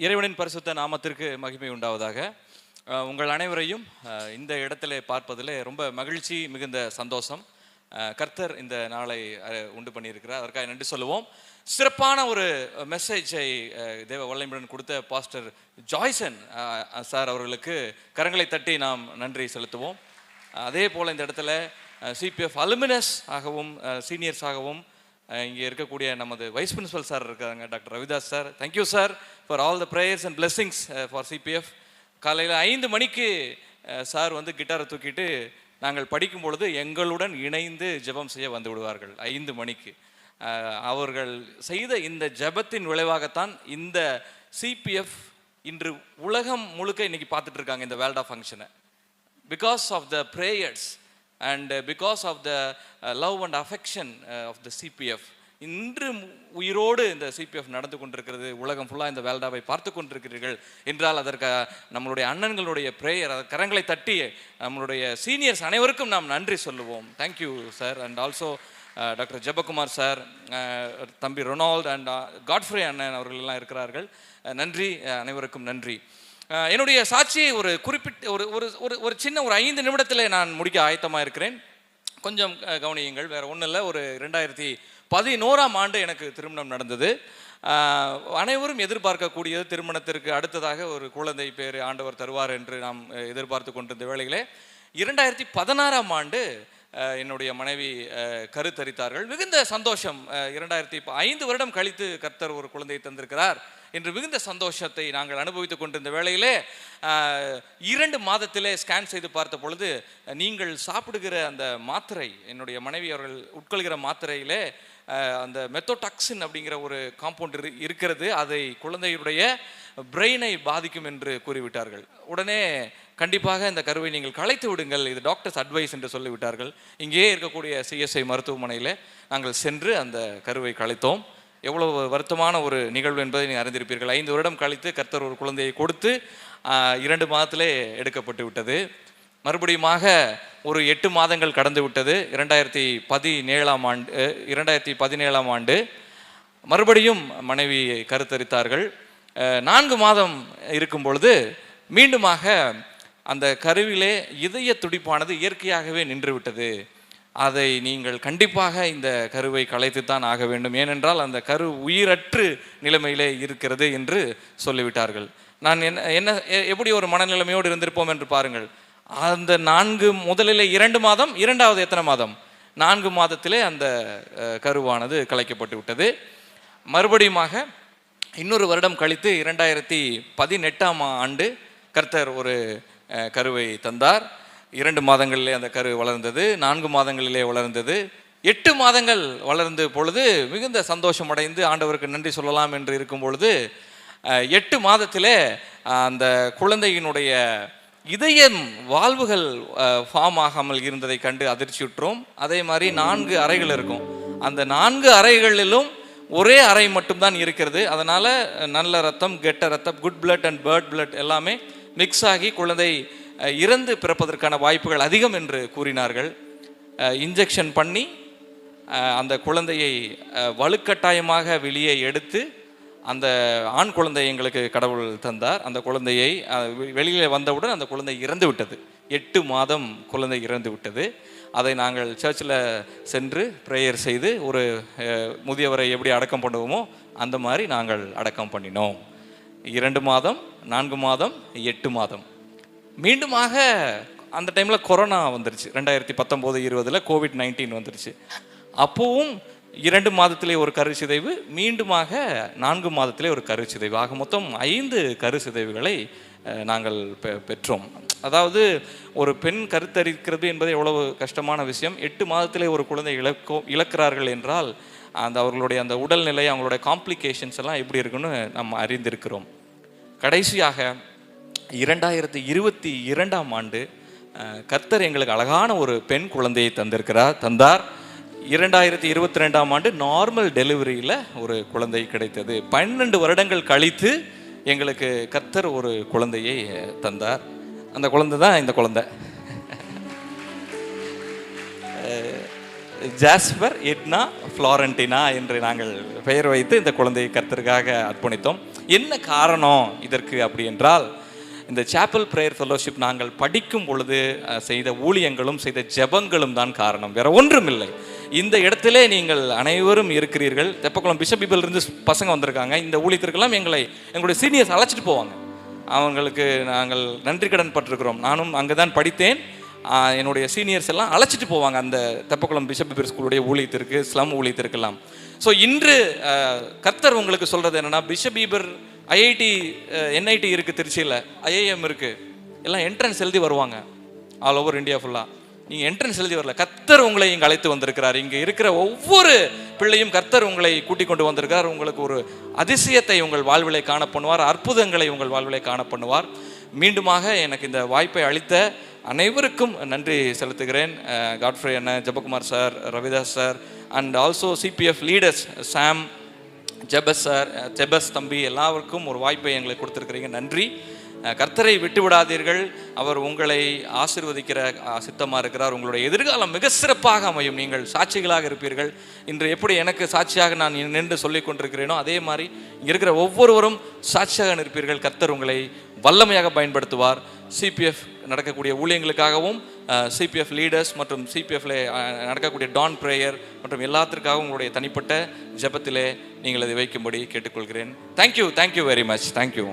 இறைவனின் பரிசுத்த நாமத்திற்கு மகிமை உண்டாவதாக. உங்கள் அனைவரையும் இந்த இடத்துல பார்ப்பதில் ரொம்ப மகிழ்ச்சி, மிகுந்த சந்தோஷம். கர்த்தர் இந்த நாளை உண்டு பண்ணியிருக்கிறார், அதற்காக நன்றி சொல்லுவோம். சிறப்பான ஒரு மெசேஜை தேவ வல்லமையுடன் கொடுத்த பாஸ்டர் ஜாய்சன் சார் அவர்களுக்கு கரங்களை தட்டி நாம் நன்றி செலுத்துவோம். அதே போல் இந்த இடத்துல சிபிஎஃப் அலுமினஸ் ஆகவும் சீனியர்ஸாகவும் இங்கே இருக்கக்கூடிய நமது வைஸ் பிரின்சிபல் சார் இருக்காங்க, doctor Ravidas sir. Thank you sir for all the prayers and blessings for CBF. காலையில் 5 மணிக்கு சார் வந்து கிட்டாரை தூக்கிட்டு நாங்கள் படிக்கும் பொழுது எங்களுடன் இணைந்து ஜெபம் செய்ய வந்து விடுவார்கள் 5 மணிக்கு. அவர்கள் செய்த இந்த ஜெபத்தின் விளைவாகத்தான் இந்த சிபிஎஃப் இன்று உலகம் முழுக்க இன்னைக்கு பார்த்துட்டு இருக்காங்க இந்த வேர்ல்ட் ஆஃப் ஃபங்க்ஷனை. Because of the prayers and because of the love and affection of the CPF, இன்று உயிரோடு இந்த CPF நடந்து கொண்டிருக்கிறது. உலகம் ஃபுல்லாக இந்த வேல்டாவை பார்த்து கொண்டிருக்கிறீர்கள் என்றால் அதற்கு நம்மளுடைய அண்ணன்களுடைய ப்ரேயர், கரங்களை தட்டி நம்மளுடைய சீனியர்ஸ் அனைவருக்கும் நாம் நன்றி சொல்லுவோம். Thank you sir. And also doctor Jebakumar sir, தம்பி ரொனால்ட் அண்ட் காட்ஃப்ரே அண்ணன் அவர்கள் எல்லாம் இருக்கிறார்கள். நன்றி, அனைவருக்கும் நன்றி. என்னுடைய சாட்சியை ஒரு குறிப்பிட்ட ஒரு சின்ன ஒரு 5 நிமிடத்தில் நான் முடிக்க ஆயத்தமாக இருக்கிறேன். கொஞ்சம் கவனியுங்கள். வேறு ஒன்றும் இல்லை. ஒரு 2011ஆம் ஆண்டு எனக்கு திருமணம் நடந்தது. அனைவரும் எதிர்பார்க்கக்கூடியது, திருமணத்திற்கு அடுத்ததாக ஒரு குழந்தை பேர் ஆண்டவர் தருவார் என்று நாம் எதிர்பார்த்து கொண்டிருந்த வேளையிலே 2016ஆம் ஆண்டு என்னுடைய மனைவி கருத்தரித்தார்கள். மிகுந்த சந்தோஷம். 5 வருடம் கழித்து கர்த்தர் ஒரு குழந்தையை தந்திருக்கிறார் என்று மிகுந்த சந்தோஷத்தை நாங்கள் அனுபவித்துக் கொண்டிருந்த வேளையிலே 2 மாதத்திலே ஸ்கேன் செய்து பார்த்த பொழுது, நீங்கள் சாப்பிடுகிற அந்த மாத்திரை, என்னுடைய மனைவி அவர்கள் உட்கொள்கிற மாத்திரையிலே அந்த மெத்தோடாக்சின் அப்படிங்கிற ஒரு காம்பவுண்ட் இருக்கிறது, அதை குழந்தையுடைய பிரெயினை பாதிக்கும் என்று கூறிவிட்டார்கள். உடனே கண்டிப்பாக இந்த கருவை நீங்கள் கலைத்து விடுங்கள், இது டாக்டர்ஸ் அட்வைஸ் என்று சொல்லிவிட்டார்கள். இங்கே இருக்கக்கூடிய சிஎஸ்ஐ மருத்துவமனையில் நாங்கள் சென்று அந்த கருவை கலைத்தோம். எவ்வளவு வருத்தமான ஒரு நிகழ்வு என்பதை நீங்கள் அறிந்திருப்பீர்கள். 5 வருடம் கழித்து கர்த்தர் ஒரு குழந்தையை கொடுத்து 2 மாதத்திலே எடுக்கப்பட்டு விட்டது. மறுபடியுமாக ஒரு 8 மாதங்கள் கடந்து விட்டது. 2017ஆம் ஆண்டு மறுபடியும் மனைவி கருத்தரித்தார்கள். 4 மாதம் இருக்கும் பொழுது மீண்டுமாக அந்த கருவிலே இதய துடிப்பானது இயற்கையாகவே நின்று விட்டது. அதை நீங்கள் கண்டிப்பாக இந்த கருவை கலைத்துத்தான் ஆக வேண்டும், ஏனென்றால் அந்த கரு உயிரற்று நிலைமையிலே இருக்கிறது என்று சொல்லிவிட்டார்கள். நான் எப்படி ஒரு மனநிலைமையோடு இருந்திருப்போம் என்று பாருங்கள். அந்த 4 முதலிலே 2 மாதம், இரண்டாவது எத்தனை மாதம்? 4 மாதத்திலே அந்த கருவானது கலைக்கப்பட்டு விட்டது. மறுபடியுமாக இன்னொரு வருடம் கழித்து 2018ஆம் ஆண்டு கர்த்தர் ஒரு கருவை தந்தார். 2 மாதங்களிலே அந்த கரு வளர்ந்தது, 4 மாதங்களிலே வளர்ந்தது, 8 மாதங்கள் வளர்ந்த பொழுது மிகுந்த சந்தோஷம் அடைந்து ஆண்டவருக்கு நன்றி சொல்லலாம் என்று இருக்கும் பொழுது 8 மாதத்திலே அந்த குழந்தையினுடைய இதயம் வாழ்வுகள் ஃபார்ம் ஆகாமல் இருந்ததை கண்டு அதிர்ச்சியுற்றோம். அதே மாதிரி 4 அறைகள் இருக்கும். அந்த 4 அறைகளிலும் ஒரே அறை மட்டும்தான் இருக்கிறது. அதனால் நல்ல ரத்தம், கெட்ட ரத்தம், good blood and bad blood எல்லாமே மிக்ஸ் ஆகி குழந்தை இறந்து பிறப்பதற்கான வாய்ப்புகள் அதிகம் என்று கூறினார்கள். இன்ஜெக்ஷன் பண்ணி அந்த குழந்தையை வலுக்கட்டாயமாக வெளியே எடுத்து அந்த ஆண் குழந்தை எங்களுக்கு கடவுள் தந்தார். அந்த குழந்தையை வெளியில் வந்தவுடன் அந்த குழந்தை இறந்து விட்டது. 8 மாதம் குழந்தை இறந்து விட்டது. அதை நாங்கள் சர்ச்சில் சென்று ப்ரேயர் செய்து ஒரு முதியவரை எப்படி அடக்கம் பண்ணுவோமோ அந்த மாதிரி நாங்கள் அடக்கம் பண்ணினோம். 2 மாதம், 4 மாதம், 8 மாதம். மீண்டுமாக அந்த டைமில் கொரோனா வந்துருச்சு. 2019-20 COVID-19 வந்துருச்சு. அப்போவும் 2 மாதத்திலே ஒரு கரு சிதைவு, மீண்டுமாக 4 மாதத்திலே ஒரு கரு சிதைவு. ஆக மொத்தம் 5 கரு சிதைவுகளை நாங்கள் பெற்றோம். அதாவது ஒரு பெண் கருத்தரிக்கிறது என்பது எவ்வளவு கஷ்டமான விஷயம். 8 மாதத்திலே ஒரு குழந்தை இழக்கிறார்கள் என்றால் அந்த அவர்களுடைய அந்த உடல்நிலை, அவங்களுடைய காம்ப்ளிகேஷன்ஸ் எல்லாம் எப்படி இருக்குன்னு நம்ம அறிந்திருக்கிறோம். கடைசியாக 2022ஆம் ஆண்டு கர்த்தர் எங்களுக்கு அழகான ஒரு பெண் குழந்தையை தந்தார். 2022ஆம் ஆண்டு நார்மல் டெலிவரியில் ஒரு குழந்தை கிடைத்தது. 12 வருடங்கள் கழித்து எங்களுக்கு கர்த்தர் ஒரு குழந்தையை தந்தார். அந்த குழந்தை தான் இந்த குழந்தை. ஜாஸ்பர் எட்னா ஃப்ளாரண்டினா என்று நாங்கள் பெயர் வைத்து இந்த குழந்தையை கர்த்தருக்காக அர்ப்பணித்தோம். என்ன காரணம் இதற்கு அப்படி என்றால், இந்த சாப்பல் பிரேயர் ஃபெல்லோஷிப் நாங்கள் படிக்கும் பொழுது செய்த ஊழியங்களும் செய்த ஜெபங்களும் தான் காரணம், வேற ஒன்றும் இல்லை. இந்த இடத்திலே நீங்கள் அனைவரும் இருக்கிறீர்கள். தெப்பக்குளம் பிஷப் இருந்து பசங்க வந்திருக்காங்க. இந்த ஊழியத்திற்கெல்லாம் எங்களுடைய சீனியர்ஸ் அழைச்சிட்டு போவாங்க. அவங்களுக்கு நாங்கள் நன்றி கடன் பட்டிருக்கிறோம். நானும் அங்கே தான் படித்தேன். என்னுடைய சீனியர்ஸ் எல்லாம் அழைச்சிட்டு போவாங்க அந்த தெப்பக்குளம் பிஷப் ஸ்கூலுடைய ஊழியத்திற்கு, ஸ்லம் ஊழியத்திற்கெல்லாம். ஸோ இன்று கர்த்தர் உங்களுக்கு சொல்கிறது என்னென்னா, பிஷப் பீபர் ஐஐடி என்ஐடி இருக்குது, திருச்சியில் ஐஐஎம் இருக்குது, எல்லாம் என்ட்ரன்ஸ் எழுதி வருவாங்க ஆல் ஓவர் இந்தியா ஃபுல்லாக. நீங்கள் என்ட்ரன்ஸ் எழுதி வரல, கர்த்தர் உங்களை இங்கே அழைத்து வந்திருக்கிறார். இங்கே இருக்கிற ஒவ்வொரு பிள்ளையும் கர்த்தர் உங்களை கூட்டிக் கொண்டு வந்திருக்கிறார். உங்களுக்கு ஒரு அதிசயத்தை உங்கள் வாழ்விலை காண பண்ணுவார், அற்புதங்களை உங்கள் வாழ்விலை காண பண்ணுவார். மீண்டுமாக எனக்கு இந்த வாய்ப்பை அளித்த அனைவருக்கும் நன்றி செலுத்துகிறேன். காட்ஃப்ரே அண்ணன், Jebakumar sir, Ravidas sir, and also CPF leaders Sam, Jebas sir, Jebas தம்பி, எல்லாருக்கும் ஒரு வாய்ப்பை எங்களுக்கு கொடுத்துருக்கிறீங்க. நன்றி. கர்த்தரை விட்டு விடாதீர்கள். அவர் உங்களை ஆசீர்வதிக்கிற சித்தமாக இருக்கிறார். உங்களுடைய எதிர்காலம் மிக சிறப்பாக அமையும். நீங்கள் சாட்சிகளாக இருப்பீர்கள். இன்று எப்படி எனக்கு சாட்சியாக நான் நின்று சொல்லிக் கொண்டிருக்கிறேனோ அதே மாதிரி இங்கே இருக்கிற ஒவ்வொருவரும் சாட்சியாக நிற்பீர்கள். கர்த்தர் உங்களை வல்லமையாக பயன்படுத்துவார். சிபிஎஃப் நடக்கக்கூடிய ஊழியங்களுக்காகவும், சிபிஎஃப் லீடர்ஸ் மற்றும் சிபிஎஃப்ல நடக்கக்கூடிய டான் பிரேயர் மற்றும் எல்லாத்திற்காகவும் உங்களுடைய தனிப்பட்ட ஜெபத்திலே நீங்கள் அதை வைக்கும்படி கேட்டுக்கொள்கிறேன். Thank you, thank you very much. Thank you.